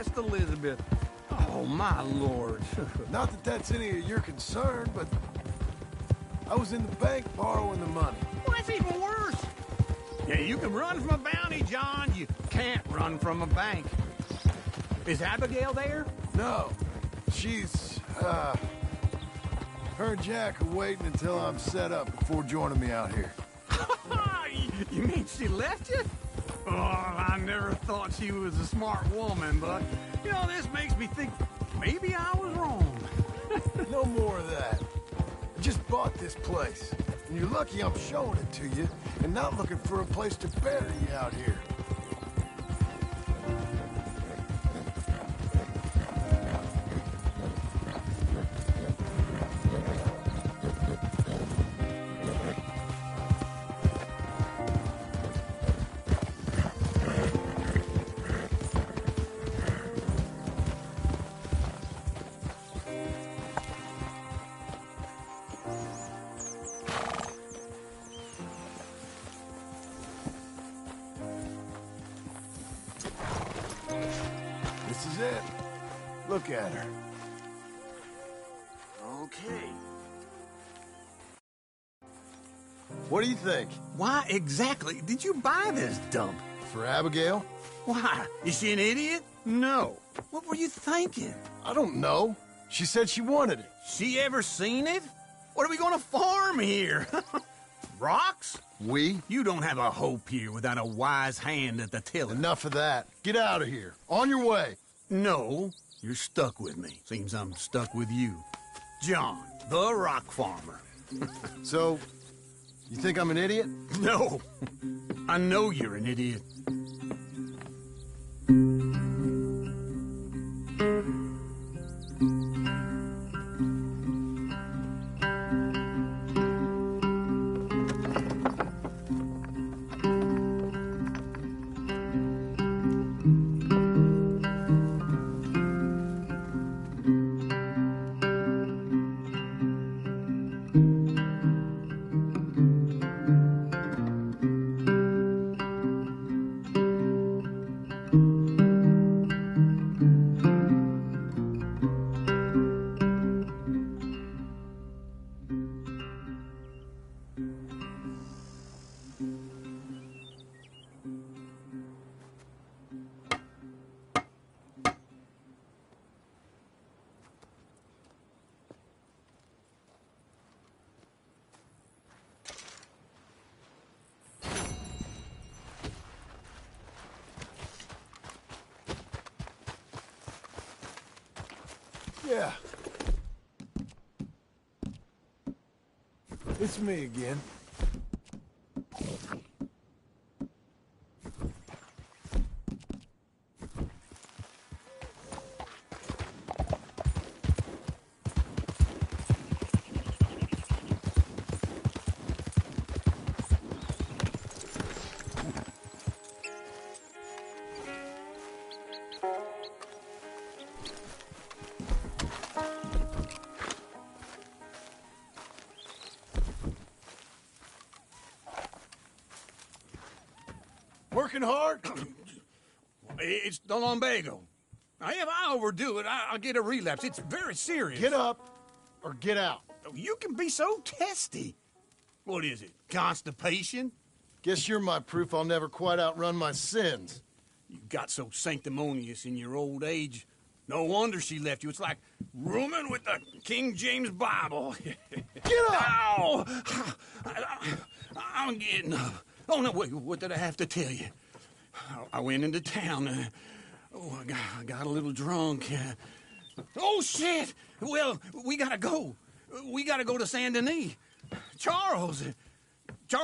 blessed Elizabeth. Oh, my lord. Not that that's any of your concern, but I was in the bank borrowing the money. Well, that's even worse. Yeah, you can run from a bounty, John. You can't run from a bank. Is Abigail there? No, she's, her and Jack are waiting until I'm set up before joining me out here. You mean she left you? Oh, I never thought she was a smart woman, but, you know, this makes me think maybe I was wrong. No more of that. I just bought this place, and you're lucky I'm showing it to you and not looking for a place to bury you out here. This is it. Look at her. Okay. What do you think? Why exactly did you buy this dump? For Abigail? Why? Is she an idiot? No. What were you thinking? I don't know. She said she wanted it. She ever seen it? What are we gonna farm here? Rocks? We? You don't have a hope here without a wise hand at the tiller. Enough of that. Get out of here. On your way. No, you're stuck with me. Seems I'm stuck with you. John, the rock farmer. So, you think I'm an idiot? No, I know you're an idiot. Yeah. It's me again. Working hard? It's the lumbago. Now, if I overdo it, I'll get a relapse. It's very serious. Get up or get out. You can be so testy. What is it, constipation? Guess you're my proof I'll never quite outrun my sins. You got so sanctimonious in your old age. No wonder she left you. It's like rooming with the King James Bible. Get up! Ow! I'm getting up. Oh, no, wait, what did I have to tell you? I went into town. I got a little drunk. Oh, shit! Well, we gotta go. We gotta go to Saint Denis. Charles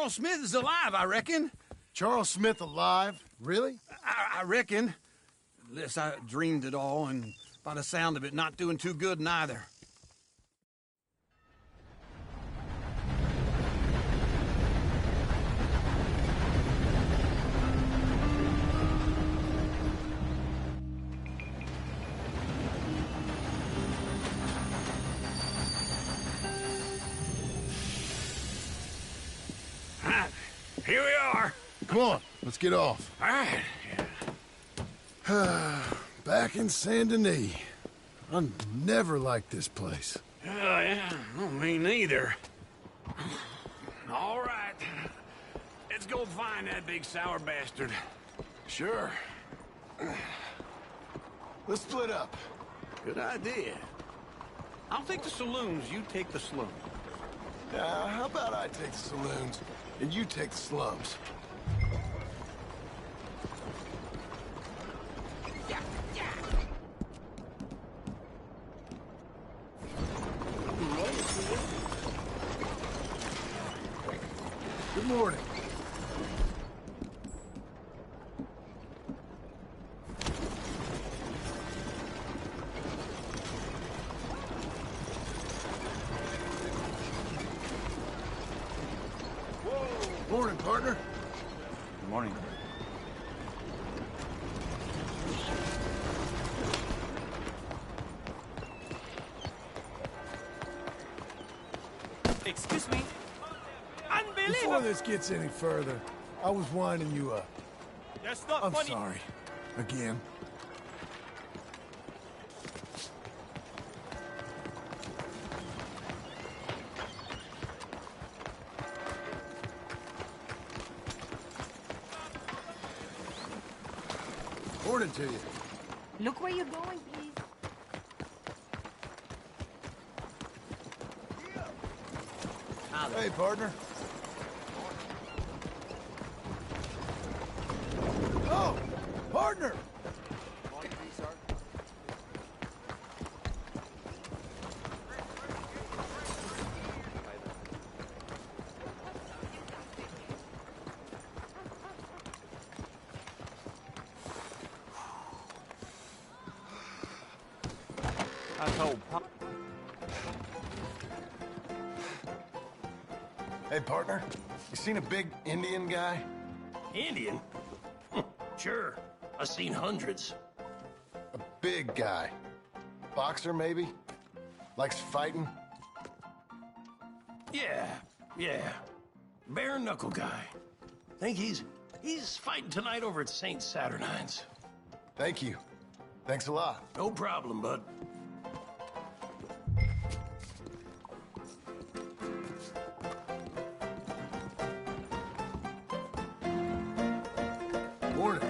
Smith is alive, I reckon. Charles Smith alive? Really? I reckon. Unless I dreamed it all, and by the sound of it, not doing too good neither. Here we are. Come on, let's get off. All right. Back in Saint Denis. I never liked this place. Yeah, well, me neither. All right. Let's go find that big sour bastard. Sure. Let's split up. Good idea. I'll take the saloons, you take the slums. How about I take the saloons, and you take the slums? Good morning. Morning, partner. Good morning. Excuse me. Before Unbelievable! this gets any further, I was winding you up. That's not I'm funny. sorry. Again. Morning to you. Look where you're going, please. Hey, partner. Oh, partner! I told Pop. Hey, partner. You seen a big Indian guy? Indian? Sure. I've seen hundreds. A big guy. Boxer, maybe? Likes fighting? Yeah. Bare knuckle guy. Think he's fighting tonight over at St. Saturnine's. Thank you. Thanks a lot. No problem, bud. Morning.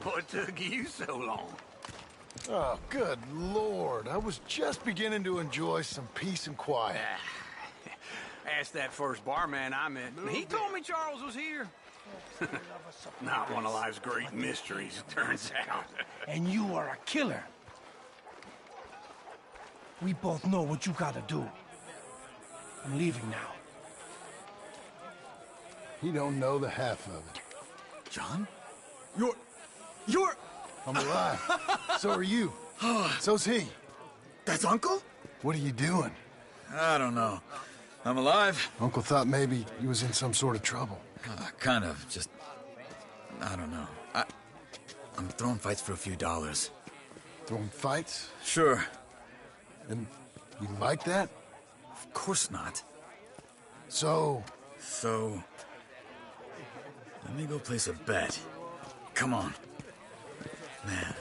What took you so long? Oh, good Lord. I was just beginning to enjoy some peace and quiet. Asked that first barman I met, and he told me Charles was here. Not one of life's great mysteries, it turns out. And you are a killer. We both know what you gotta do. I'm leaving now. You don't know the half of it. John? You're... I'm alive. So are you. So's he. That's Uncle? What are you doing? I don't know. I'm alive. Uncle thought maybe he was in some sort of trouble. Kind of, just... I don't know. I'm throwing fights for a few dollars. Throwing fights? Sure. And you like that? Of course not. So, let me go place a bet. Come on. Man,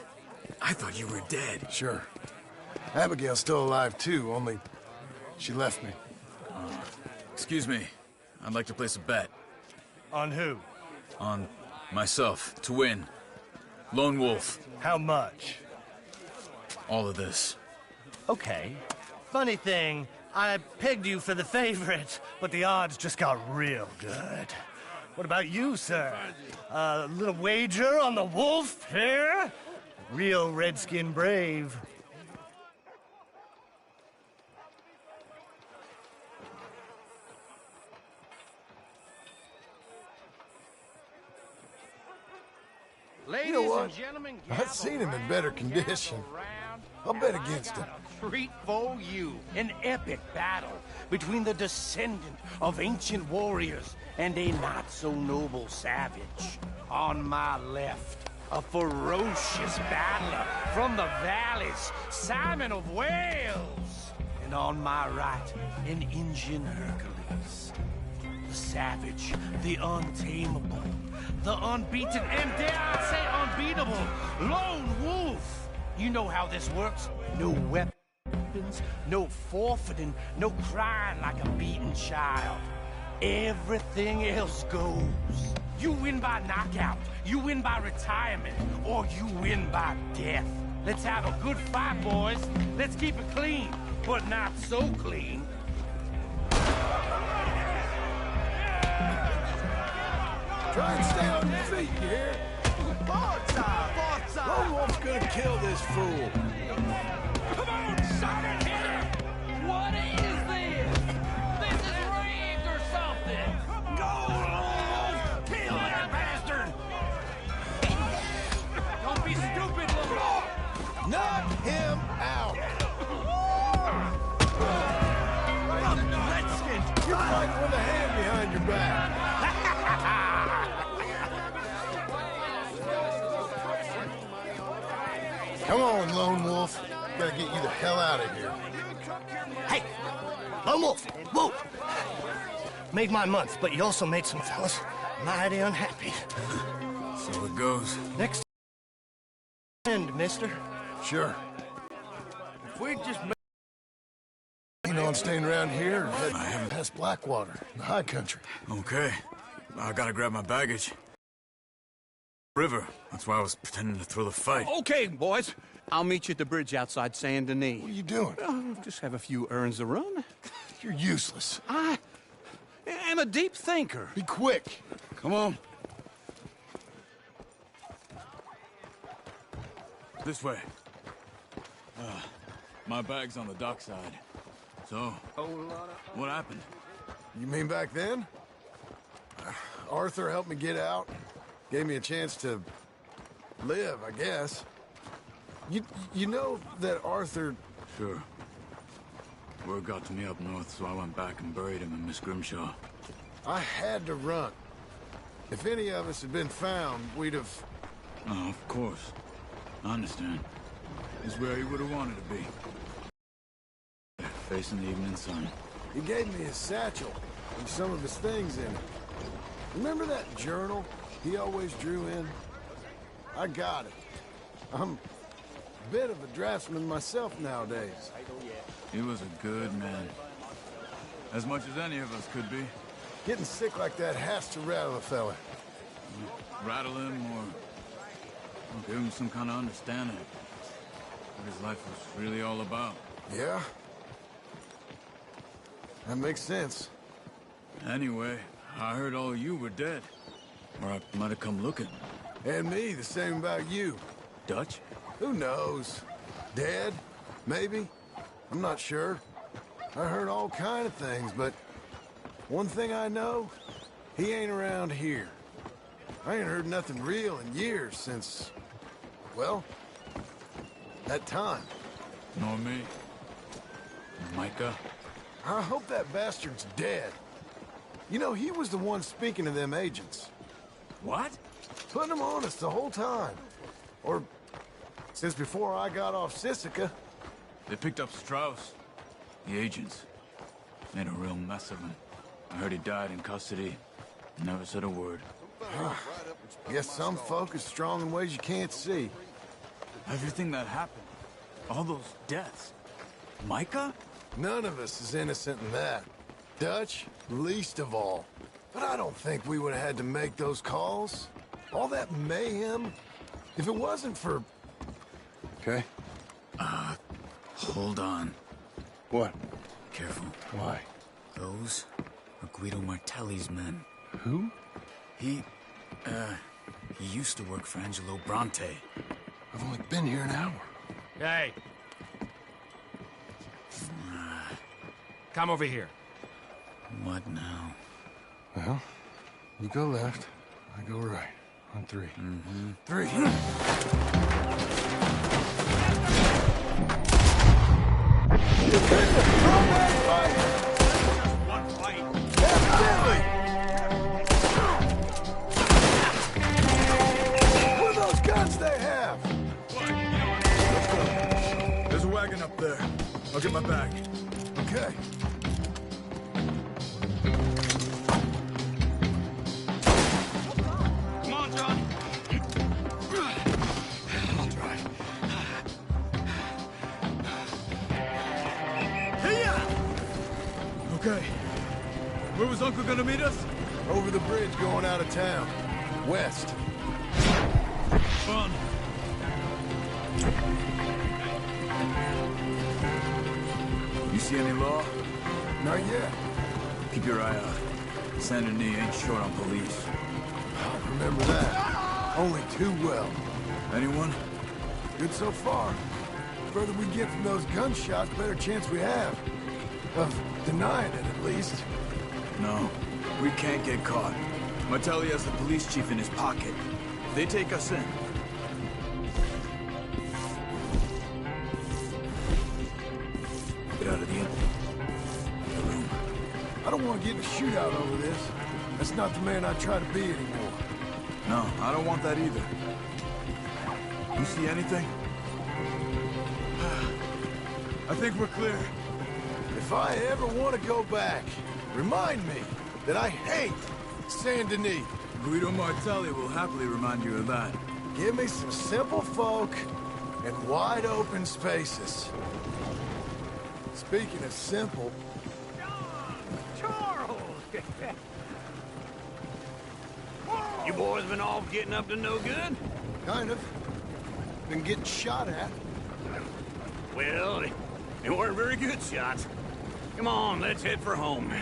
I thought you were dead. sure. Abigail's still alive too, only she left me. Excuse me. I'd like to place a bet. On who? On myself, to win. Lone Wolf. How much? All of this. Okay. Funny thing, I pegged you for the favorite, but the odds just got real good. What about you, sir? A little wager on the wolf here? Real redskin brave. You know what? I've seen him in better condition. I'll bet against him. Treat for you. An epic battle between the descendant of ancient warriors and a not-so-noble savage. On my left, A ferocious battler from the valleys, Simon of Wales. And on my right, an Indian Hercules. The savage, the untamable, the unbeaten, and dare I say unbeatable, Lone Wolf. You know how this works. No weapons, no forfeiting, no crying like a beaten child. Everything else goes. You win by knockout, you win by retirement, or you win by death. Let's have a good fight, boys. Let's keep it clean, but not so clean. Try and stay on your feet, you hear? Lone Wolf's gonna kill this fool. Come on, Simon, hit him! What is this? This is rigged or something! Go, Lone! Kill that bastard! Don't be stupid, Lone! Knock him out! Redskins! You're fighting with a hand behind your back. Come on, Lone Wolf. Gotta get you the hell out of here. Hey, Lone Wolf, whoa! Made my month, but you also made some fellas mighty unhappy. So it goes. Next end, mister. Sure. If we just You know I'm staying around here and heading past Blackwater, the high country. Okay. I gotta grab my baggage. River. That's why I was pretending to throw the fight. Okay, boys. I'll meet you at the bridge outside Saint Denis. What are you doing? Just have a few errands to run. You're useless. I am a deep thinker. Be quick. Come on. This way. My bag's on the dockside. So, what happened? You mean back then? Arthur helped me get out. Gave me a chance to live, I guess. You know that Arthur... Sure. Word got to me up north, so I went back and buried him in Miss Grimshaw. I had to run. If any of us had been found, we'd have... Oh, of course. I understand. It's where he would have wanted to be. Facing the evening sun. He gave me his satchel and some of his things in it. Remember that journal he always drew in? I got it. I'm a bit of a draftsman myself nowadays. He was a good man. As much as any of us could be. Getting sick like that has to rattle a fella. Rattle him or give him some kind of understanding. What his life was really all about. Yeah? That makes sense. Anyway, I heard all you were dead. Or I might have come looking. And me, the same about you. Dutch? Who knows? Dead? Maybe? I'm not sure. I heard all kind of things, but one thing I know, he ain't around here. I ain't heard nothing real in years since, well, that time. Nor me. Micah? I hope that bastard's dead. You know, he was the one speaking to them agents. What? Putting them on us the whole time. Or since before I got off Sisika. They picked up Strauss. The agents. Made a real mess of him. I heard he died in custody. Never said a word. Guess some folk is strong in ways you can't see. Everything that happened. All those deaths. Micah? None of us is innocent in that. Dutch, least of all. But I don't think we would have had to make those calls. All that mayhem. If it wasn't for... Okay. Hold on. What? Careful. Why? Those are Guido Martelli's men. Who? He used to work for Angelo Bronte. I've only been here an hour. Hey. Come over here. What now? Well, you go left, I go right. On three. Mm-hmm. Three. One fight. Evidently! What are those guns I'll get my bag. Okay. Come on, John. I'll try. Okay. Where was Uncle gonna meet us? Over the bridge going out of town. West. Fun. You see any law? Not yet. Keep your eye out. Saint Denis ain't short on police. Remember that. Only too well. Anyone? Good so far. The further we get from those gunshots, better chance we have. Of denying it, at least. No. We can't get caught. Martelli has the police chief in his pocket. If they take us in, get out of the room. I don't want to get in a shootout over this. That's not the man I try to be anymore. No, I don't want that either. You see anything? I think we're clear. If I ever want to go back, remind me that I hate Saint Denis. Guido Martelli will happily remind you of that. Give me some simple folk and wide open spaces. Speaking of simple, Charles! You boys been off getting up to no good? kind of. Been getting shot at. Well, they weren't very good shots. Come on, let's head for home.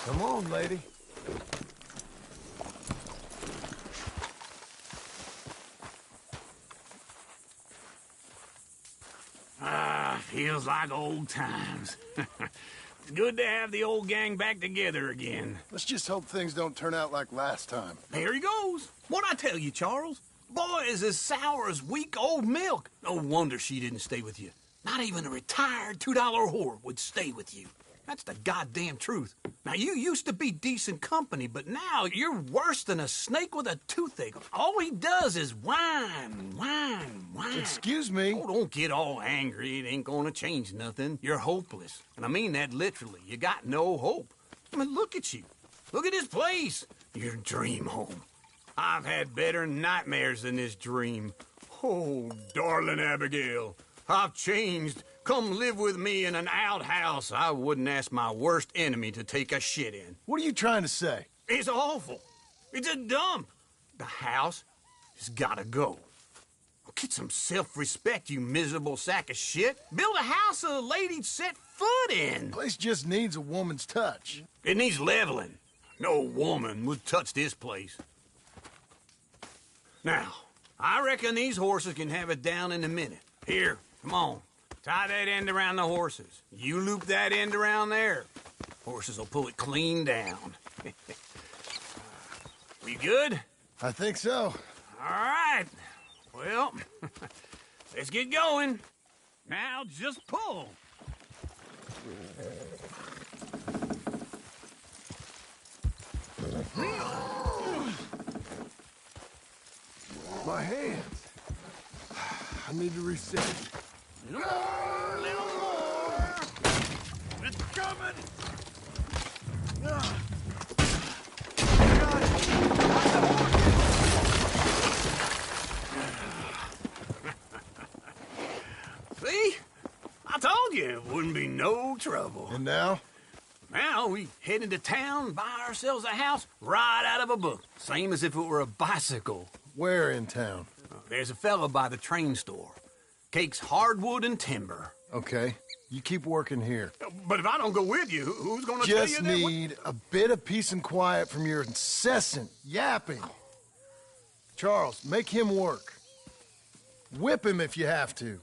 Come on, lady. Feels like old times. It's good to have the old gang back together again. Let's just hope things don't turn out like last time. There he goes. What'd I tell you, Charles? Boy is as sour as weak old milk. No wonder she didn't stay with you. Not even a retired $2 whore would stay with you. That's the goddamn truth. Now, you used to be decent company, but now you're worse than a snake with a toothache. All he does is whine, whine, whine. Excuse me? Oh, don't get all angry. It ain't gonna change nothing. You're hopeless. And I mean that literally. You got no hope. I mean, look at you. Look at this place. Your dream home. I've had better nightmares than this dream. Oh, darling Abigail, I've changed. Come live with me in an outhouse I wouldn't ask my worst enemy to take a shit in. What are you trying to say? It's awful. It's a dump. The house has gotta go. Get some self-respect, you miserable sack of shit. Build a house a lady'd set foot in. The place just needs a woman's touch. It needs leveling. No woman would touch this place. Now, I reckon these horses can have it down in a minute. Here, come on. Tie that end around the horses. You loop that end around there. Horses will pull it clean down. We good? I think so. All right. Well, let's get going. Now just pull. My hands. I need to reset. Little more. It's coming. See? I told you it wouldn't be no trouble. And now? Now we head into town, buy ourselves a house right out of a book. Same as if it were a bicycle. Where in town? There's a fella by the train store. Cakes hardwood and timber. Okay, you keep working here. But if I don't go with you, who's gonna tell you Just that? need a bit of peace and quiet from your incessant yapping. Charles, make him work. Whip him if you have to.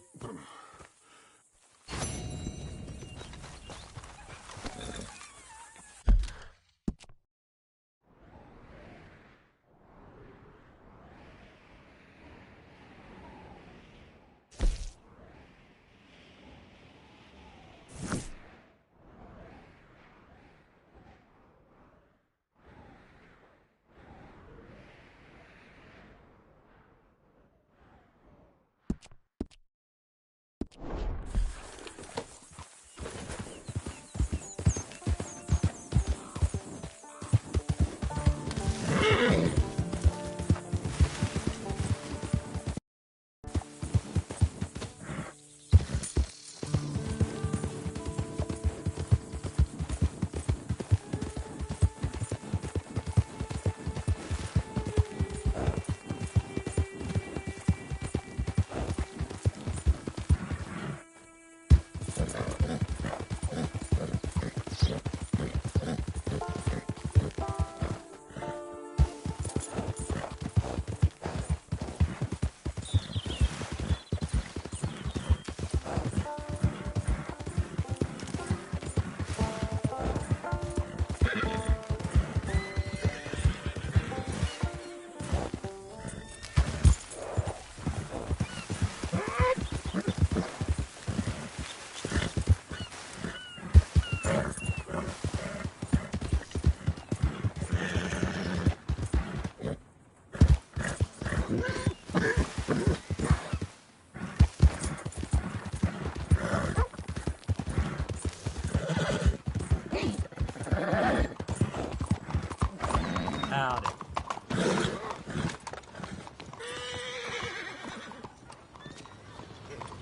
Howdy.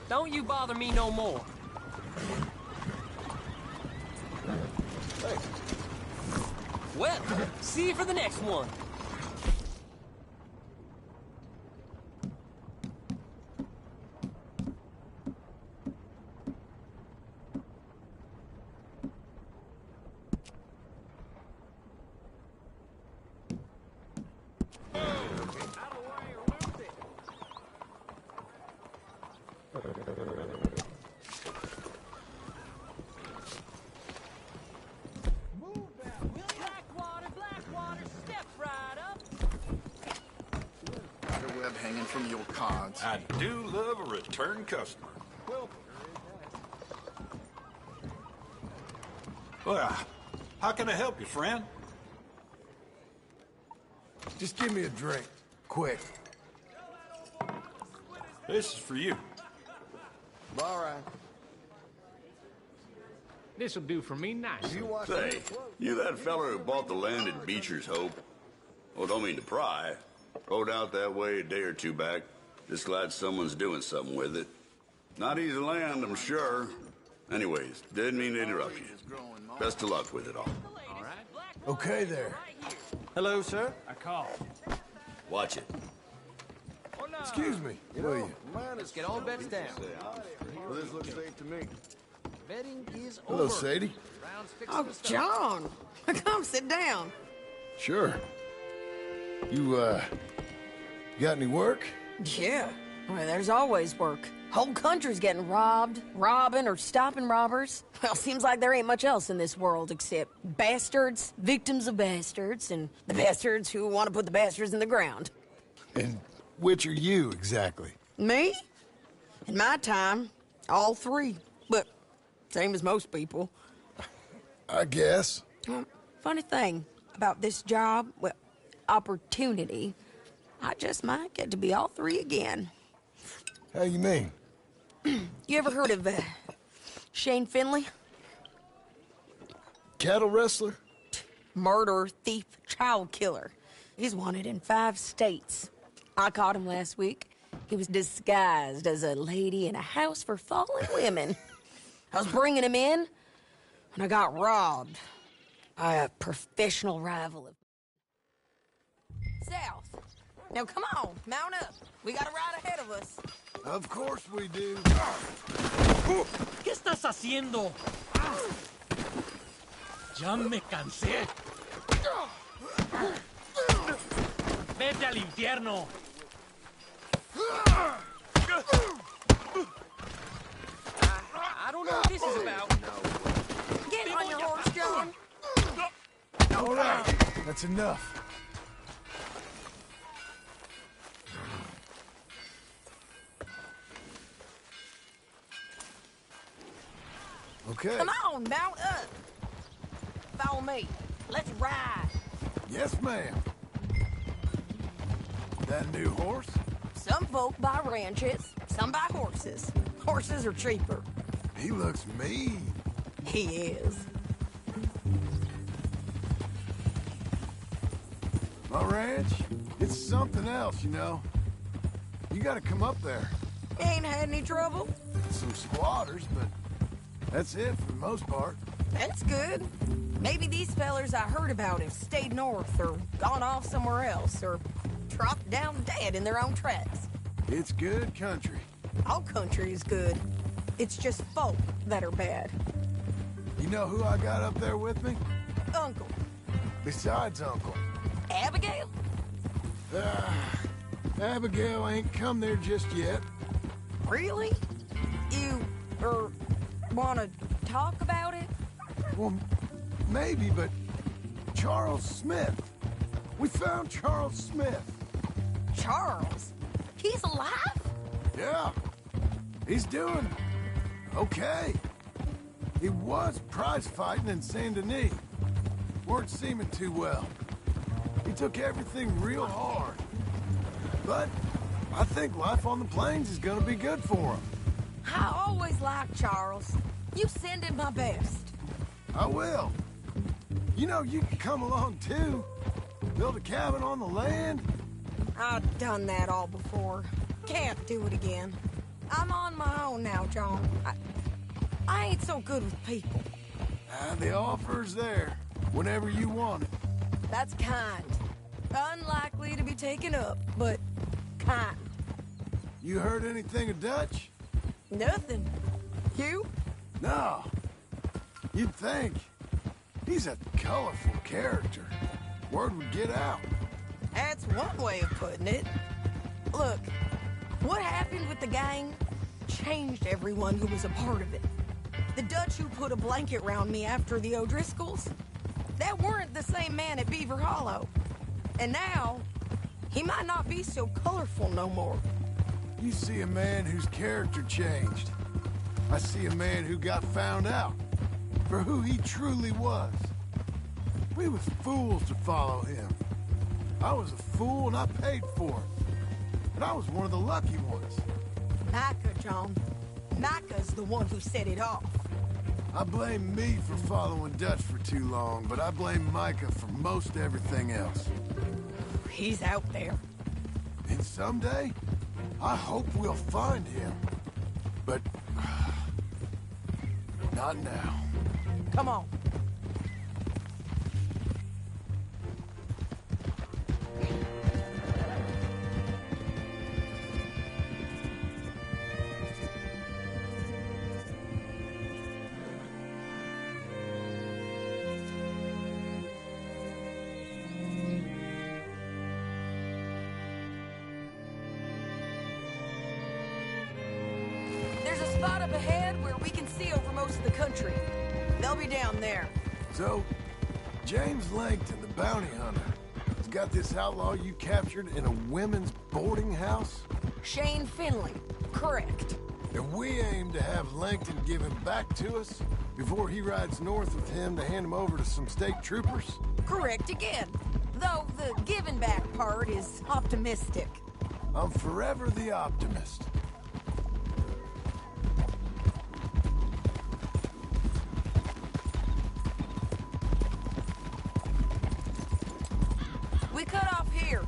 Don't you bother me no more. Well, see you for the next one. Blackwater, step right up. The web hanging from your cards. I do love a return customer. Well, Well, how can I help you, friend? Just give me a drink, quick. This is for you. All right. This'll do for me nicely. Say, you that feller who bought the land at Beecher's Hope? Oh, don't mean to pry. Rode out that way a day or two back. Just glad someone's doing something with it. Not easy land, I'm sure. Anyways, didn't mean to interrupt you. Best of luck with it all. All right. Okay there. Hello, sir. I called. Watch it. Excuse me, will you? Let's get all bets down. Well, this looks safe to me. Betting is Hello, over. Sadie. Round's fixing Oh, to start. John. Come sit down. Sure. You got any work? Yeah. Well, there's always work. Whole country's getting robbed, robbing, or stopping robbers. Well, seems like there ain't much else in this world except bastards, victims of bastards, and the bastards who want to put the bastards in the ground. And which are you, exactly? Me? In my time, all three. But same as most people. I guess. Funny thing about this job, well, opportunity, I just might get to be all three again. How you mean? You ever heard of Shane Finley? Cattle wrestler? Murderer, thief, child killer. He's wanted in 5 states. I caught him last week. He was disguised as a lady in a house for fallen women. I was bringing him in, and I got robbed by a professional rival of South. Now come on, mount up. We got a ride ahead of us. Of course we do. ¿Qué estás haciendo? Ya me cansé. Vete al infierno. I don't know what this is about. Get on your horse, John. All right, that's enough. Okay. Come on, mount up. Follow me. Let's ride. Yes, ma'am. That new horse? Some folk buy ranches, some buy horses. Horses are cheaper. He looks mean. He is. My ranch, it's something else, you know. You gotta come up there. Ain't had any trouble? Some squatters, but that's it for the most part. That's good. Maybe these fellers I heard about have stayed north or gone off somewhere else or dropped down dead in their own tracks. It's good country. All country is good. It's just folk that are bad. You know who I got up there with me? Uncle. Besides Uncle. Abigail? Abigail ain't come there just yet. Really? You, wanna talk about it? Well, maybe, but Charles Smith. We found Charles Smith. Charles? He's alive? Yeah. He's doing okay. He was prize fighting in Saint Denis. Weren't seeming too well. He took everything real hard. But I think life on the plains is gonna be good for him. I always liked Charles. You send him my best. I will. You know, you can come along too. Build a cabin on the land. I've done that all before. Can't do it again. I'm on my own now, John. I ain't so good with people. The offer's there whenever you want it. That's kind. Unlikely to be taken up, but kind. You heard anything of Dutch? Nothing. You? No. You'd think. He's a colorful character. Word would get out. That's one way of putting it. Look, what happened with the gang changed everyone who was a part of it. The Dutch who put a blanket round me after the O'Driscolls, that weren't the same man at Beaver Hollow. And now, he might not be so colorful no more. You see a man whose character changed. I see a man who got found out. for who he truly was. We was fools to follow him. I was a fool and I paid for it. And I was one of the lucky ones. Micah, John. Micah's the one who set it off. I blame me for following Dutch for too long, but I blame Micah for most everything else. He's out there. And someday, I hope we'll find him. But... not now. Come on. There's a spot up ahead where we can see over most of the country. They'll be down there. So, James Langton, the bounty hunter, has got this outlaw you captured in a women's boarding house? Shane Finley. Correct. And we aim to have Langton give him back to us before he rides north with him to hand him over to some state troopers? Correct again. Though the giving back part is optimistic. I'm forever the optimist. We cut off here.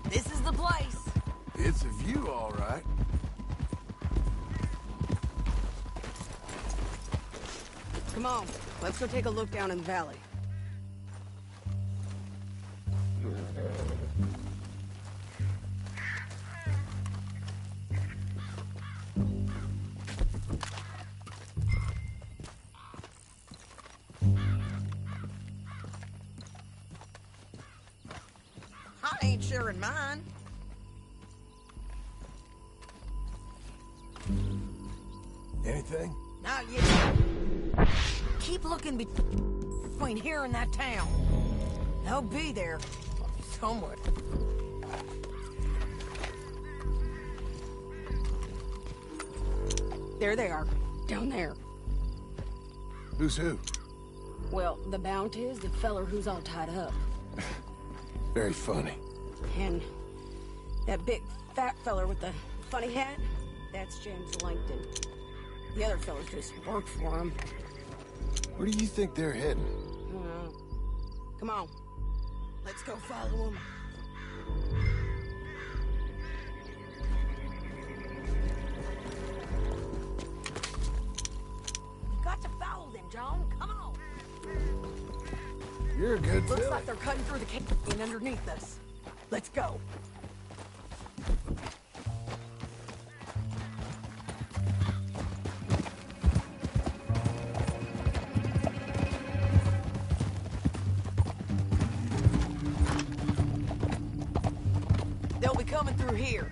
This is the place. It's a view, all right. Come on, let's go take a look down in the valley. I ain't sharing mine. Anything? Not yet. Keep looking between here and that town. They'll be there somewhere. There they are, down there. Who's who? Well, the bounty is the feller who's all tied up. Very funny. And that big fat feller with the funny hat, that's James Langton. The other fellas just work for him. Where do you think they're heading? Come on. Let's go follow them. Got to follow them, John. Come on. You're a good Looks filly. like they're cutting through the canyon underneath us. Let's go. They'll be coming through here.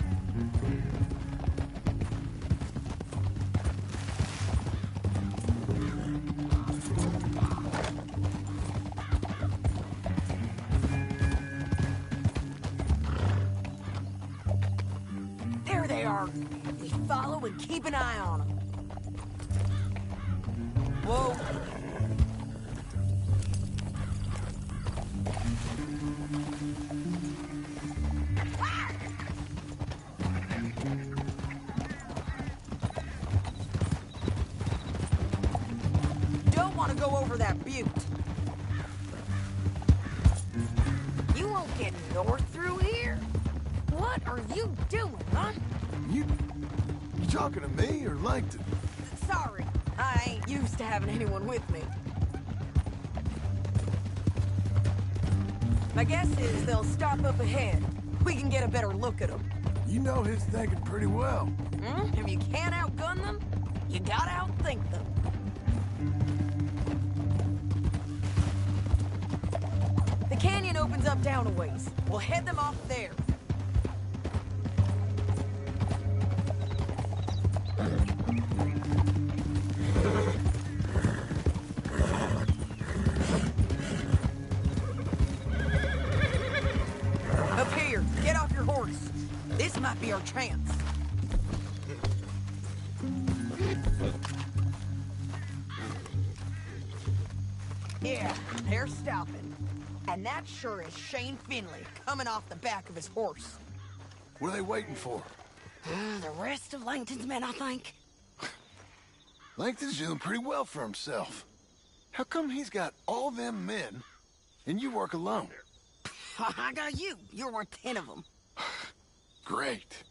There they are. We follow and keep an eye on them. Whoa. Don't want to go over that butte. You won't get north through here? What are you doing, huh? You talking to me or Langton? Sorry, I ain't used to having anyone with me. My guess is they'll stop up ahead. We can get a better look at them. You know his thinking pretty well. If you can't outgun them, you gotta outthink them. The canyon opens up down a ways. We'll head them off there. Up here, get off your horse. This our chance. Yeah, they're stopping. And that sure is Shane Finley coming off the back of his horse. What are they waiting for? The rest of Langton's men, I think. Langton's doing pretty well for himself. How come he's got all them men, and you work alone? I got you. You're worth 10 of them. Great.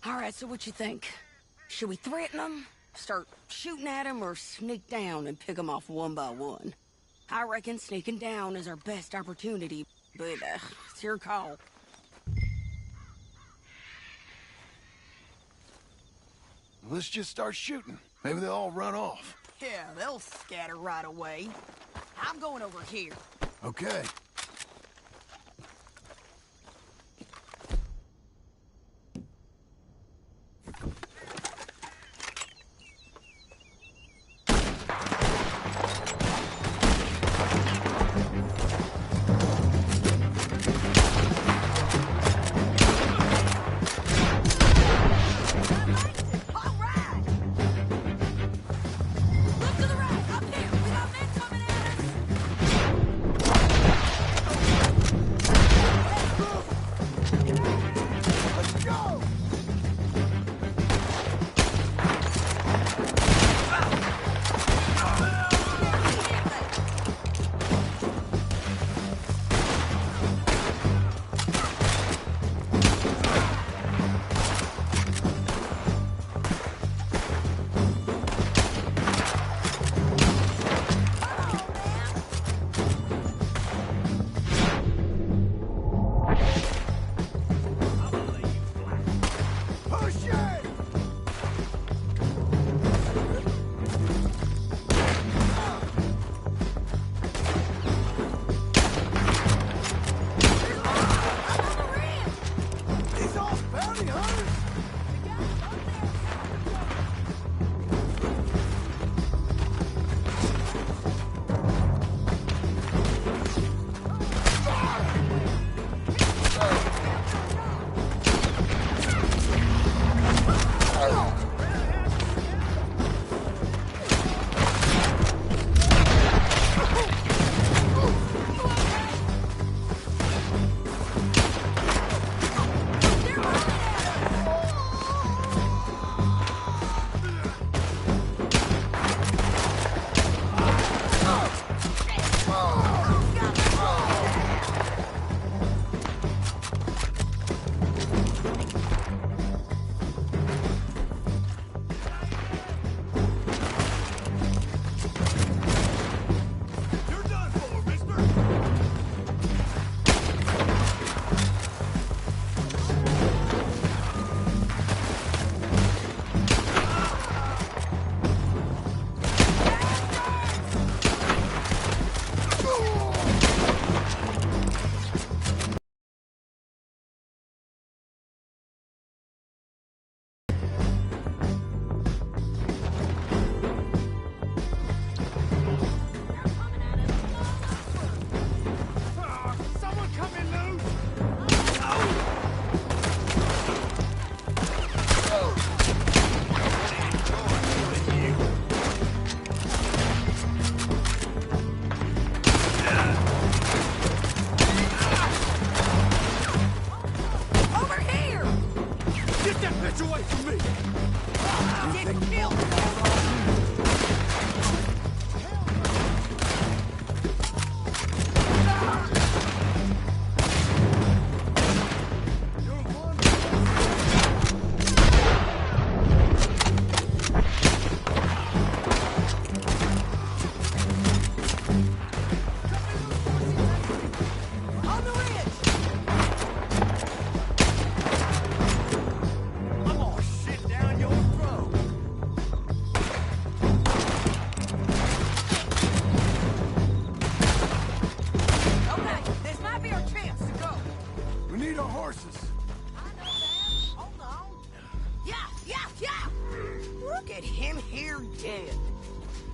All right, so what you think? Should we threaten them, start shooting at them, or sneak down and pick them off one by one? I reckon sneaking down is our best opportunity, but it's your call. Let's just start shooting. Maybe they'll all run off. Yeah, they'll scatter right away. I'm going over here. Okay.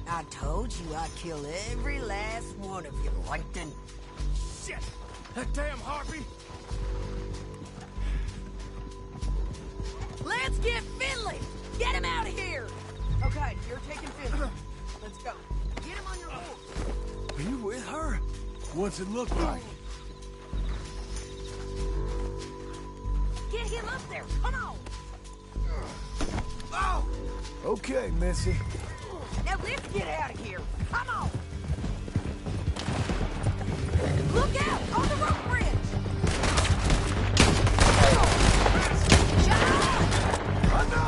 I told you I'd kill every last one of you, Langton. Shit! That damn harpy! get Finley! Get him out of here! Okay, you're taking Finley. Let's go. Get him on your horse. Are you with her? What's it look like? Get him up there, come on! Oh! Okay, Missy. Now let's get out of here. Come on! Look out! On the rope bridge! Oh no!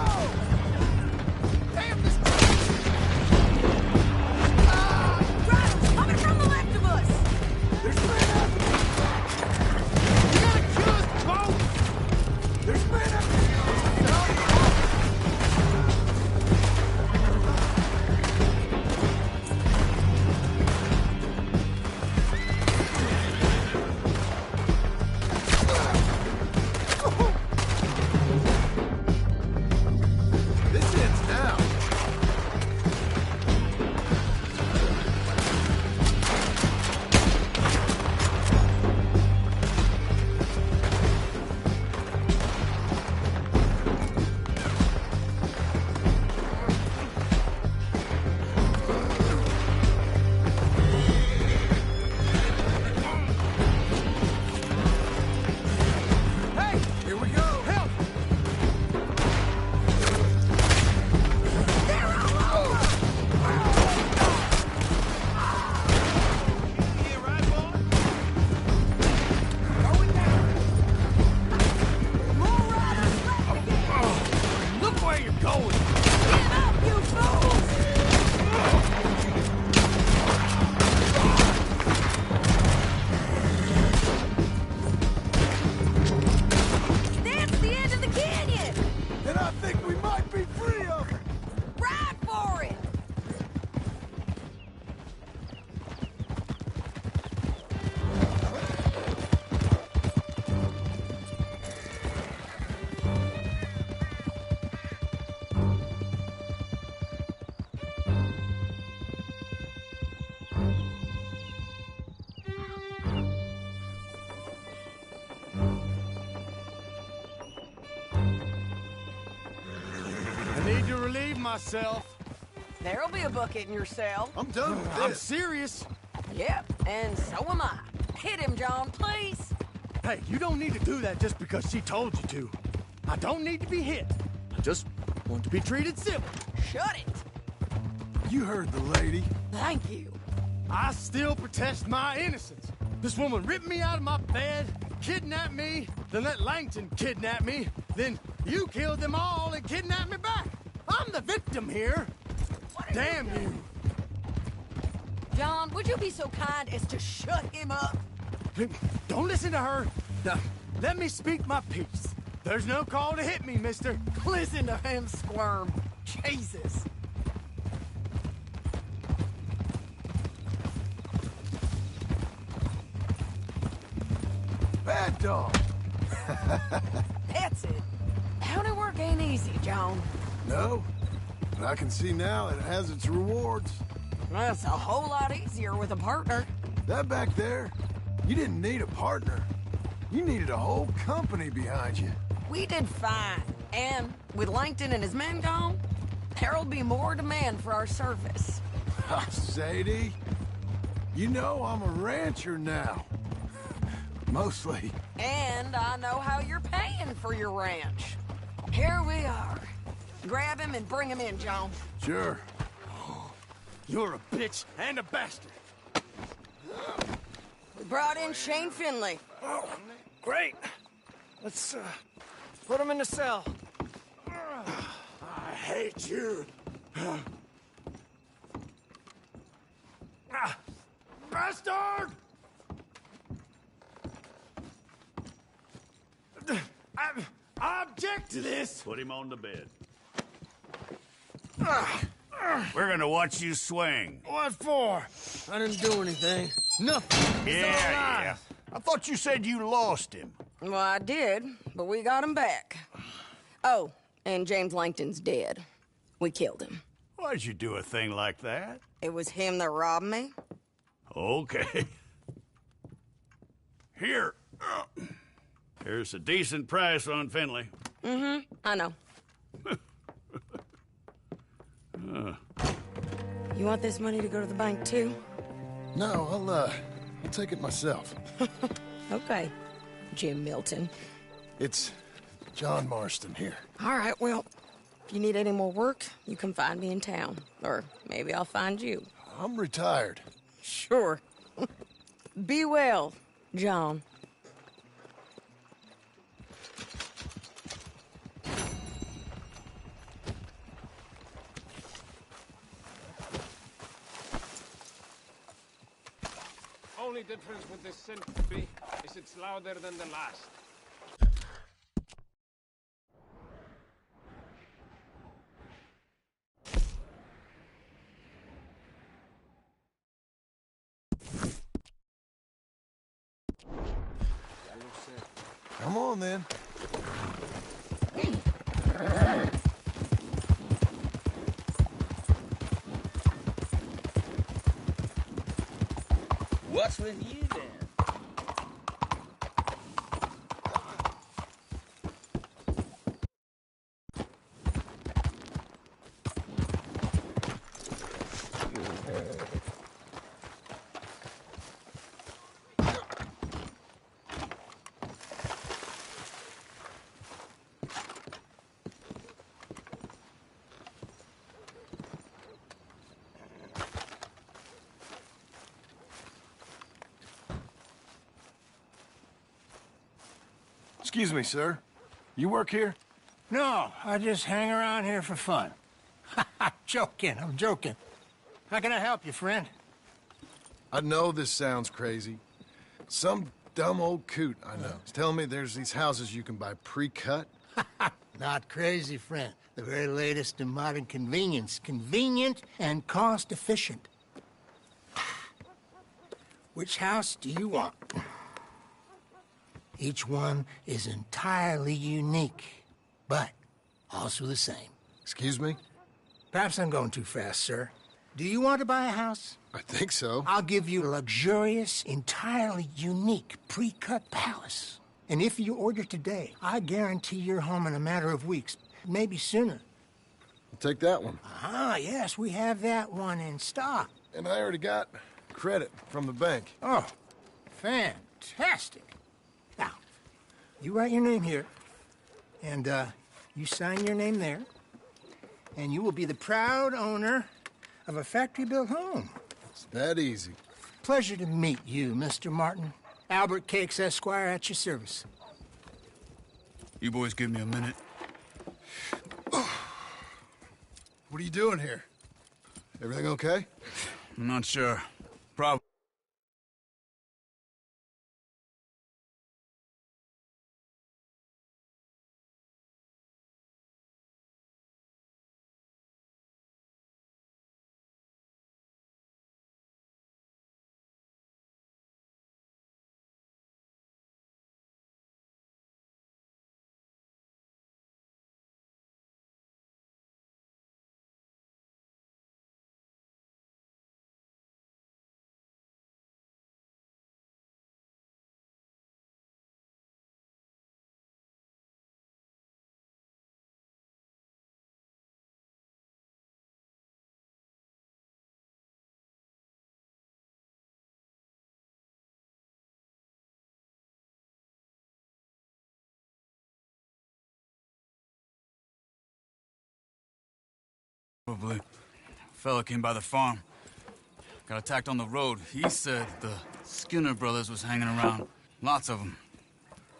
Damn this! Riders coming from the left of us! There's men after me! You gotta kill us both! There's men after me! This ends now. Hey, here we go. Help! They're all over! Going down! More riders left again! Look where you're going. Give up, you fools! That's the end of the canyon! And I think we might be free of it. Ride for it! I need to relieve myself. There'll be a bucket in your cell. I'm done with I'm this. serious. Yep, and so am I. Hit him, John, please. Hey, you don't need to do that just because she told you to. I don't need to be hit. I just want to be treated civil. Shut it. You heard the lady. Thank you. I still protest my innocence. This woman ripped me out of my bed, kidnapped me, then let Langton kidnap me, then you killed them all and kidnapped me back. I'm the victim here. Damn you. John, would you be so kind as to shut him up? Don't listen to her. Now, let me speak my piece. There's no call to hit me, mister. Listen to him squirm. Jesus. Bad dog. That's it. County work ain't easy, John. No, but I can see now it has its rewards. That's a whole lot easier with a partner. That back there, you didn't need a partner. You needed a whole company behind you. We did fine. And with Langton and his men gone, there'll be more demand for our service. Sadie, you know I'm a rancher now. Mostly. And I know how you're paying for your ranch. Here we are. Grab him and bring him in, John. Sure. You're a bitch and a bastard. We brought in Shane Finley. Oh, great. Let's put him in the cell. I hate you. Bastard! I object to this. Put him on the bed. We're gonna watch you swing. What for? I didn't do anything. Nothing. He's alive. I thought you said you lost him. Well, I did, but we got him back. Oh, and James Langton's dead. We killed him. Why'd you do a thing like that? It was him that robbed me. Okay. Here. Here's a decent price on Finley. I know. You want this money to go to the bank, too? No, I'll take it myself. Okay, Jim Milton. It's John Marston here. All right, well, if you need any more work, you can find me in town. Or maybe I'll find you. I'm retired. Sure. Be well, John. Only difference with this century is it's louder than the last. Come on, then. What's with you then? Excuse me, sir. You work here? No, I just hang around here for fun. I'm joking. How can I help you, friend? I know this sounds crazy. Some dumb old coot I know is telling me there's these houses you can buy pre-cut. Not crazy, friend. The very latest in modern convenience. Convenient and cost-efficient. Which house do you want? Each one is entirely unique, but also the same. Excuse me? Perhaps I'm going too fast, sir. Do you want to buy a house? I think so. I'll give you a luxurious, entirely unique pre-cut palace. And if you order today, I guarantee you're home in a matter of weeks, maybe sooner. I'll take that one. Ah, yes, we have that one in stock. And I already got credit from the bank. Oh, fantastic. Now, you write your name here, and you sign your name there, and you will be the proud owner of a factory-built home. It's that easy. Pleasure to meet you, Mr. Martin. Albert Cakes, Esquire, at your service. You boys give me a minute. What are you doing here? Everything okay? I'm not sure. Probably. Probably. Fella came by the farm. Got attacked on the road. He said the Skinner brothers was hanging around. Lots of them.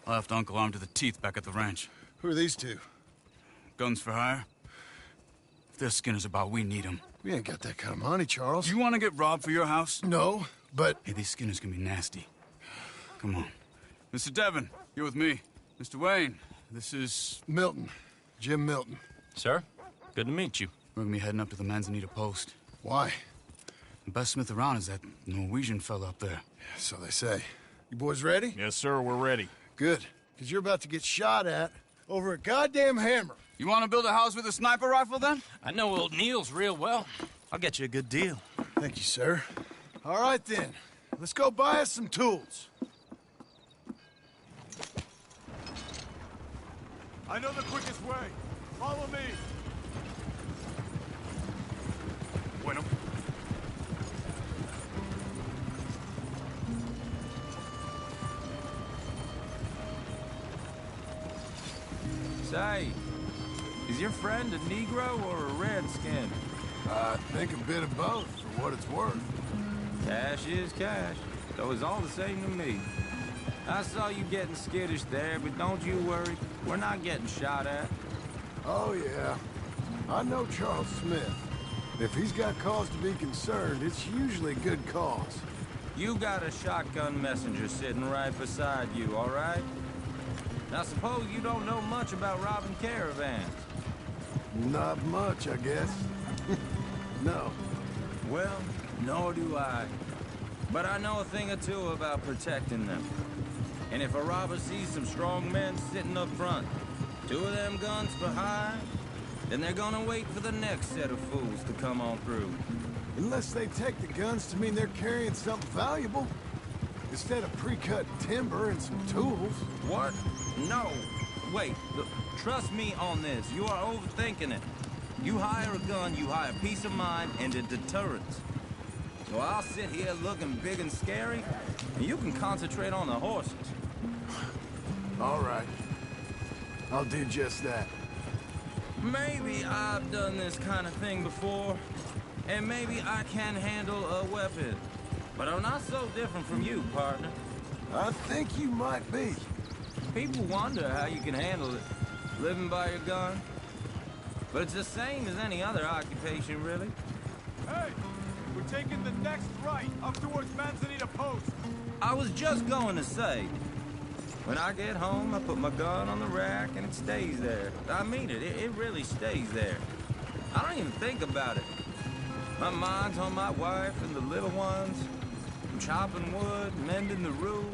I left Uncle armed to the teeth back at the ranch. Who are these two? Guns for hire? If there's Skinner's about, we need them. We ain't got that kind of money, Charles. You want to get robbed for your house? No, but... Hey, these Skinners can be nasty. Come on. Mr. Devon, you're with me. Mr. Wayne, this is... Milton. Jim Milton. Sir, good to meet you. We're gonna be heading up to the Manzanita post. Why? The best smith around is that Norwegian fella up there. Yeah, so they say. You boys ready? Yes, sir, we're ready. Good, because you're about to get shot at over a goddamn hammer. You want to build a house with a sniper rifle, then? I know old Neil's real well. I'll get you a good deal. Thank you, sir. All right, then. Let's go buy us some tools. I know the quickest way. Follow me. Bueno. Say, is your friend a Negro or a Redskin? I think a bit of both, for what it's worth. Cash is cash, so it's all the same to me. I saw you getting skittish there, but don't you worry. We're not getting shot at. Oh, yeah. I know Charles Smith. If he's got cause to be concerned, it's usually a good cause. You got a shotgun messenger sitting right beside you, all right? Now suppose you don't know much about robbing caravans. Not much, I guess. No. Well, nor do I. But I know a thing or two about protecting them. And if a robber sees some strong men sitting up front, 2 of them guns behind, then they're gonna wait for the next set of fools to come on through. Unless they take the guns to mean they're carrying something valuable. Instead of pre-cut timber and some tools. What? No. Wait, look, trust me on this. You are overthinking it. You hire a gun, you hire peace of mind and a deterrence. So I'll sit here looking big and scary, and you can concentrate on the horses. All right. I'll do just that. Maybe I've done this kind of thing before, and maybe I can handle a weapon. But I'm not so different from you, partner. I think you might be. People wonder how you can handle it, living by your gun. But it's the same as any other occupation, really. Hey! We're taking the next right, up towards Manzanita Post. I was just going to say, when I get home, I put my gun on the rack and it stays there. I mean it, it really stays there. I don't even think about it. My mind's on my wife and the little ones. I'm chopping wood, mending the roof,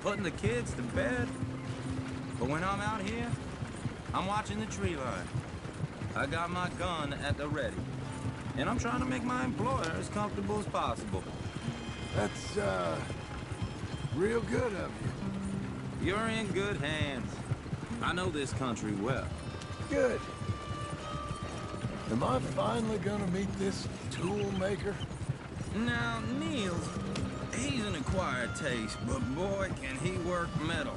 putting the kids to bed. But when I'm out here, I'm watching the tree line. I got my gun at the ready. And I'm trying to make my employer as comfortable as possible. That's, real good of you. You're in good hands. I know this country well. Good. Am I finally gonna meet this tool maker? Now, Niels, he's an acquired taste, but boy, can he work metal.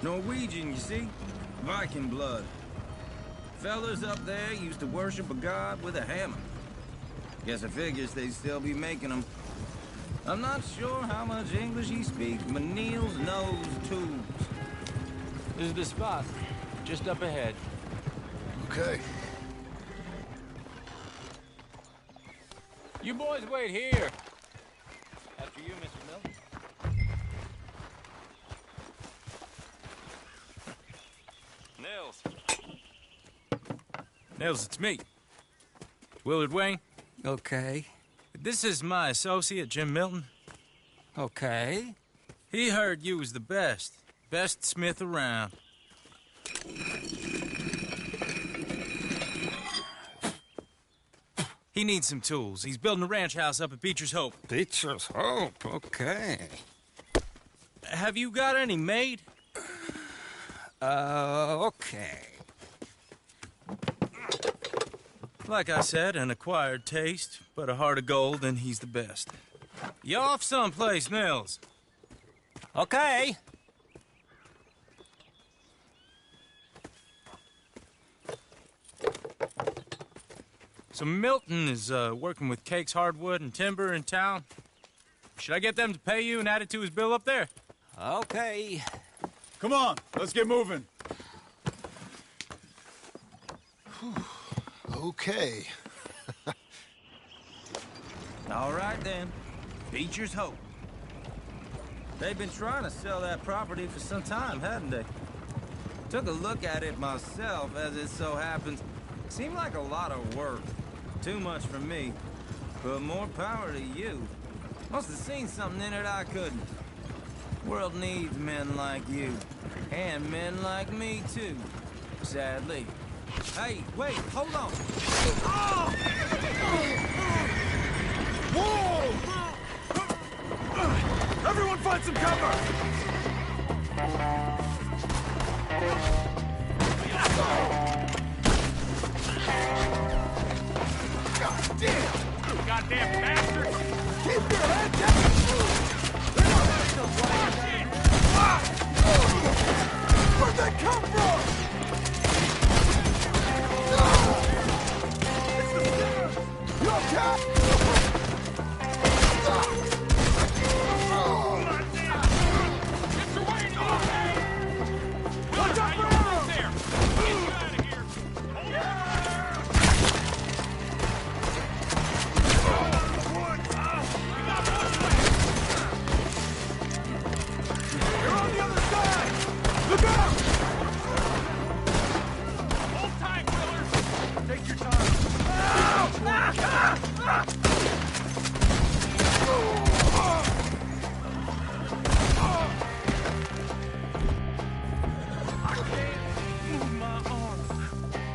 Norwegian, you see? Viking blood. Fellas up there used to worship a god with a hammer. Guess I figures they'd still be making them. I'm not sure how much English he speaks, but Niels knows tools. This is the spot, just up ahead. Okay. You boys wait here. After you, Mr. Milton. Nils. Nils, it's me. Willard Wayne. Okay. This is my associate, Jim Milton. Okay. He heard you was the best. Best smith around. He needs some tools. He's building a ranch house up at Beecher's Hope. Beecher's Hope, okay. Have you got any made? Okay. Like I said, an acquired taste, but a heart of gold, and he's the best. You off someplace, Nils? Okay. So Milton is working with Cake's Hardwood and Timber in town. Should I get them to pay you and add it to his bill up there? Okay. Come on, let's get moving. Okay. All right, then. Beecher's Hope. They've been trying to sell that property for some time, hadn't they? Took a look at it myself, as it so happens. Seemed like a lot of work. Too much for me. But more power to you. Must have seen something in it I couldn't. World needs men like you. And men like me, too. Sadly. Hey, wait, hold on. Oh! Whoa! Everyone find some cover! Goddamn bastards! Keep your head down! Where'd they come from? It's the stairs! You okay? Mr. Wayne, you okay? Watch out for arrows there! Get you out of here! We got one left! You're on the other side! Look out! Hold tight, Willers! Take your time.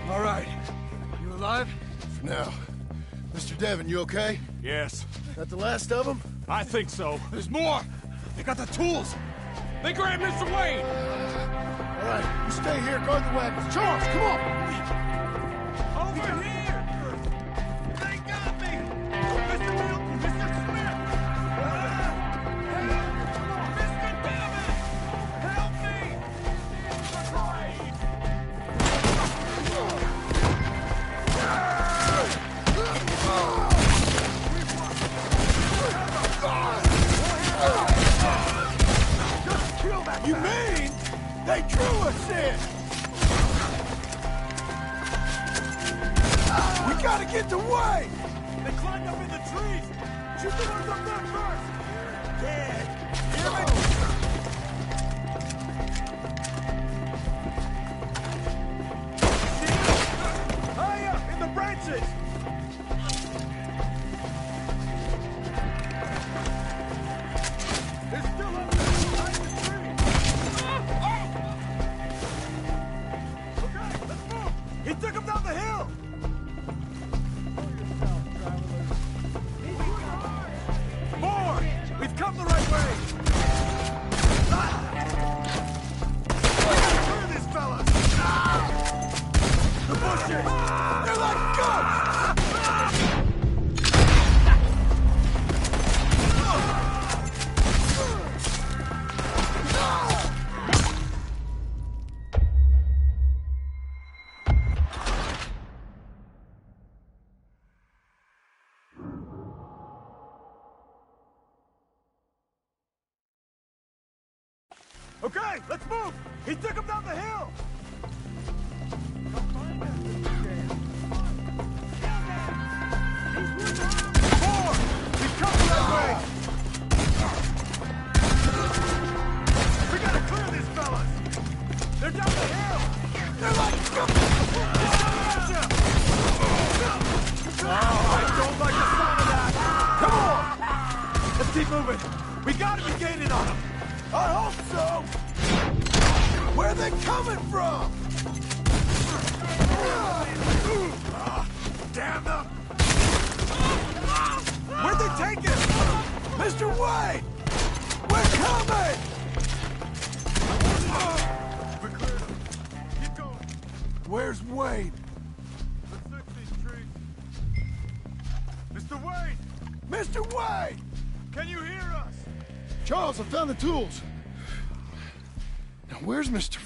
All right. You alive? For now. Mr. Devon, you okay? Yes. That the last of them? I think so. There's more! They got the tools! They grabbed Mr. Wayne! All right, you stay here, guard the wagons. Charles, come on! Over here! They got me! Mr. Milton! Mr. Smith! Mr. Devon! Help me! Just kill that You mean they drew us in? We gotta get to Wayne! They climbed up in the trees! Shoot the ones up there first! Dead! Hear me? See them? High up in the branches! They're still up there behind the tree! Okay, let's move! He took them down the hill! More! We've come the right way! Clear these fellas! The bushes! They're like goats! Okay, let's move! He took him down the hill! More! He's coming that way! We gotta clear these fellas! They're down the hill! They're like... He's coming at you! Oh, I don't like the sound of that! Come on! Let's keep moving! We gotta be gaining on them! I hope so! Where are they coming from? Damn them! Where'd they take him? Mr. Wayne! We're coming! We cleared him. Keep going. Where's Wayne? Let's fix these trees. Mr. Wayne! Mr. Wayne! Can you hear us? Charles, I found the tools. Now, where's Mr.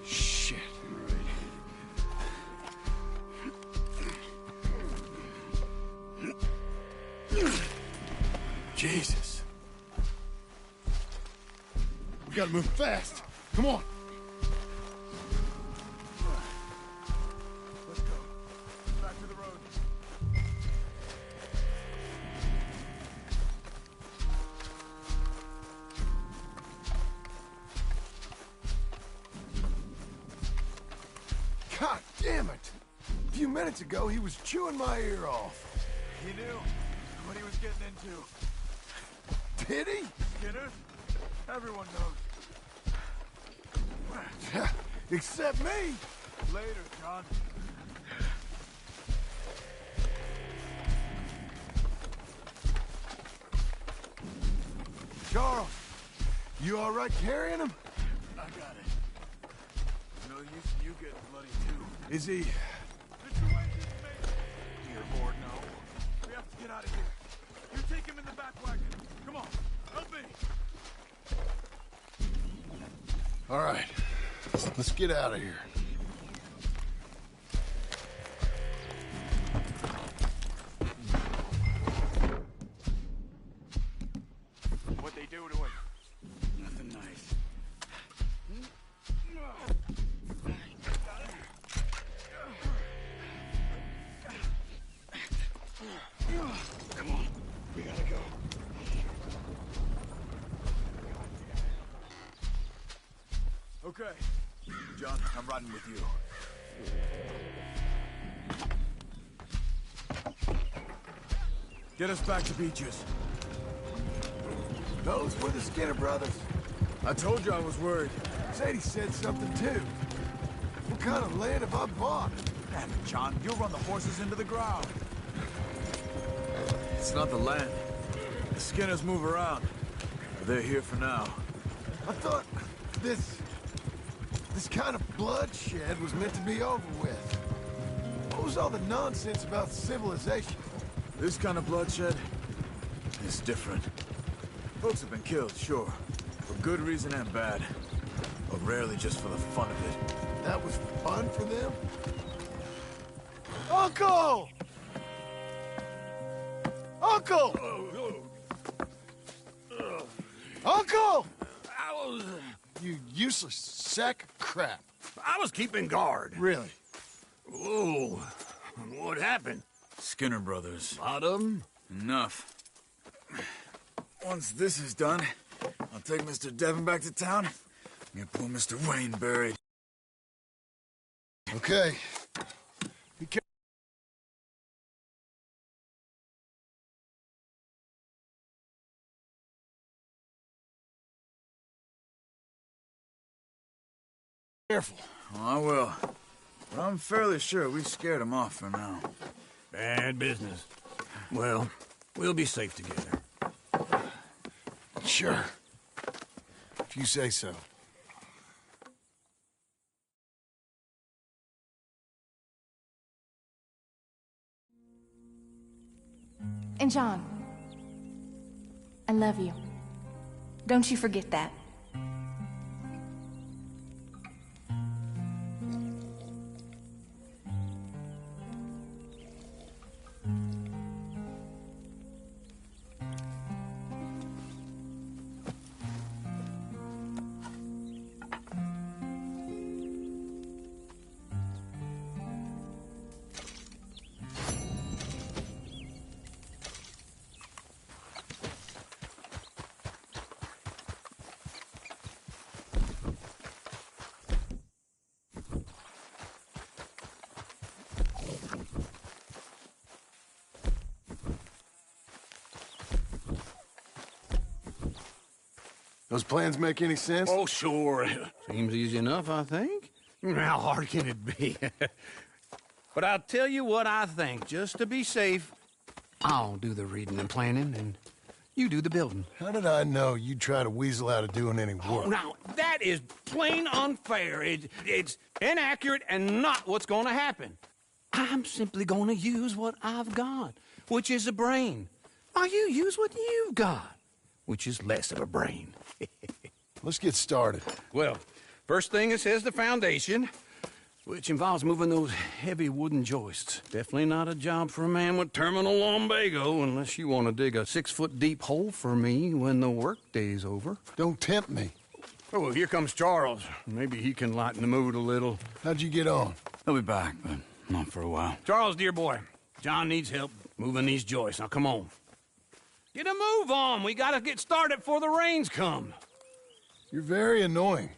Shit. Jesus. We gotta move fast. Come on. Let's go. Back to the road. God damn it! A few minutes ago, he was chewing my ear off. He knew what he was getting into. Did he? Skinner? Everyone knows. Except me. Later, John. Charles, you all right carrying him? I got it. No use in you getting bloody too. Is he... Mr. Wayne just made it. out of here. You take him in the back wagon. Come on, help me. All right, let's get out of here. What'd they do to him? Nothing nice. Come on, we gotta go. Okay. John, I'm riding with you. Get us back to Beaches. Those were the Skinner brothers. I told you I was worried. Sadie said something too. What kind of land have I bought? Damn it, John. You'll run the horses into the ground. It's not the land. The Skinners move around. They're here for now. I thought this kind of bloodshed was meant to be over with. What was all the nonsense about civilization? This kind of bloodshed is different. Folks have been killed, sure. For good reason and bad. But rarely just for the fun of it. That was fun for them? Uncle! Uncle! Uncle! You useless sack of crap. I was keeping guard. Really? Whoa. What happened? Skinner brothers. A lot of them? Enough. Once this is done, I'll take Mr. Devon back to town and get poor Mr. Wayne buried. Okay. Be careful. Oh, I will. But I'm fairly sure we scared him off for now. Bad business. Well, we'll be safe together. Sure. If you say so. And John, I love you. Don't you forget that. Those plans make any sense? Oh, sure. Seems easy enough, I think. How hard can it be? But I'll tell you what I think. Just to be safe, I'll do the reading and planning, and you do the building. How did I know you'd try to weasel out of doing any work? Oh, now, that is plain unfair. It's inaccurate and not what's going to happen. I'm simply going to use what I've got, which is a brain. While you use what you've got, which is less of a brain. Let's get started. Well, first thing it says the foundation, which involves moving those heavy wooden joists. Definitely not a job for a man with terminal lumbago, unless you want to dig a 6-foot deep hole for me when the workday's over. Don't tempt me. Oh, here comes Charles. Maybe he can lighten the mood a little. How'd you get on? He'll be back, but not for a while. Charles, dear boy, John needs help moving these joists. Now, come on. Get a move on. We gotta get started before the rains come. You're very annoying.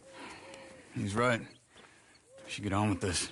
He's right. We should get on with this.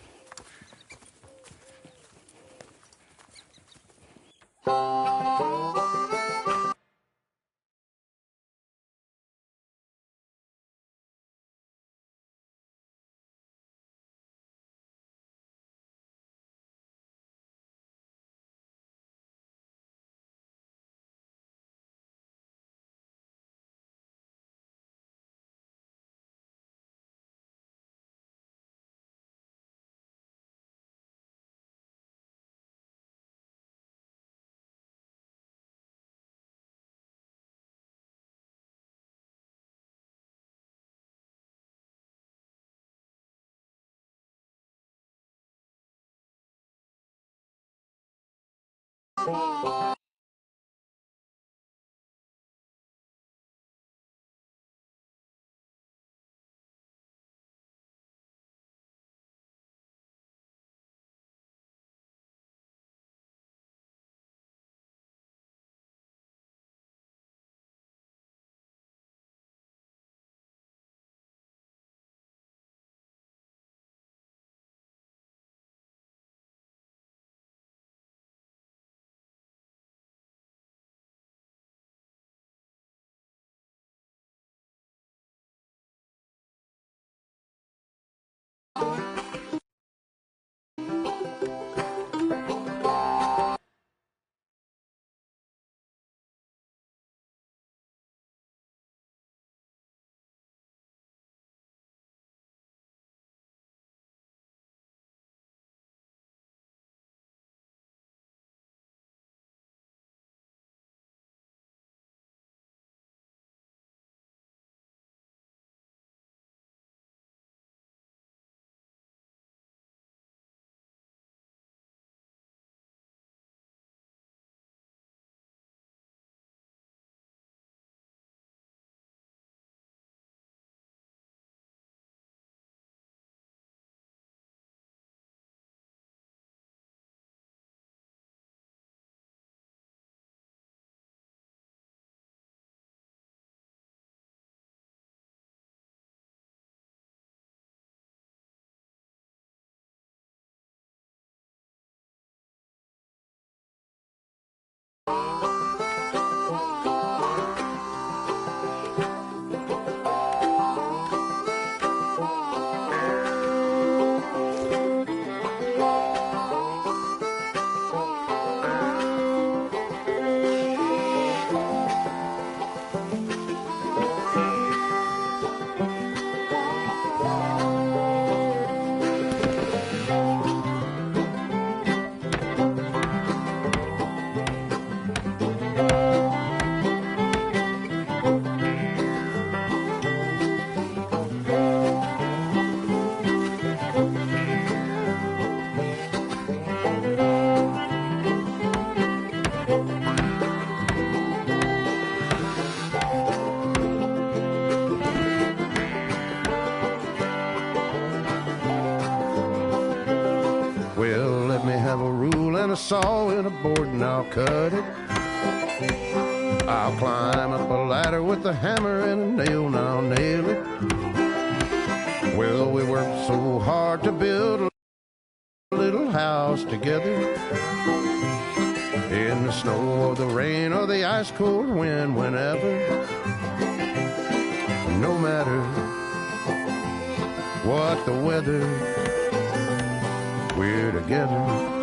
Well, let me have a rule and a saw and a board and I'll cut it. I'll climb up a ladder with a hammer and a nail and I'll nail it. Well, we worked so hard to build a little house together. In the snow or the rain or the ice cold wind, whenever. No matter what the weather, we're together.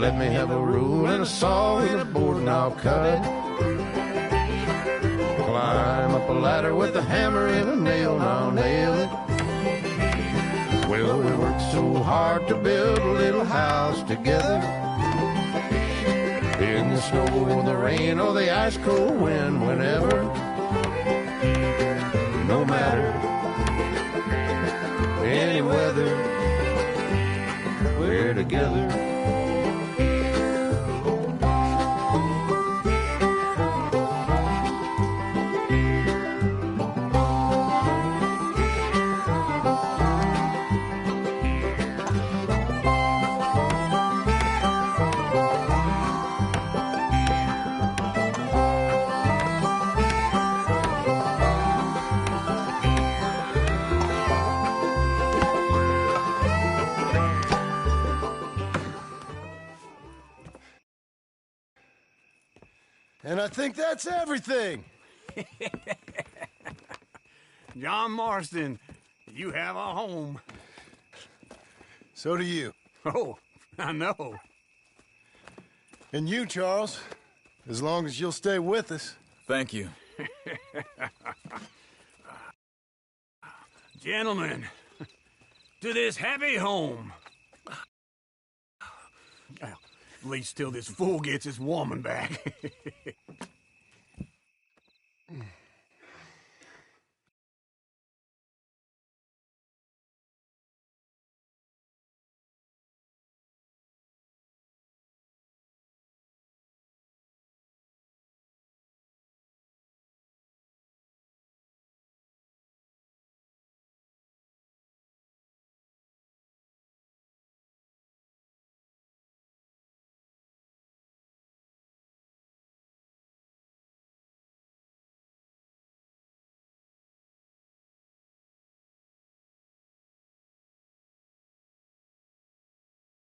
Let me have a rule and a saw and a board and I'll cut it. Climb up a ladder with a hammer and a nail and I'll nail it. Well, we worked so hard to build a little house together. In the snow or the rain or the ice cold wind, whenever. No matter any weather, we're together. think that's everything. John Marston, you have a home. So do you. Oh, I know. And you, Charles, as long as you'll stay with us. Thank you. Gentlemen, to this happy home. Well, at least till this fool gets his woman back.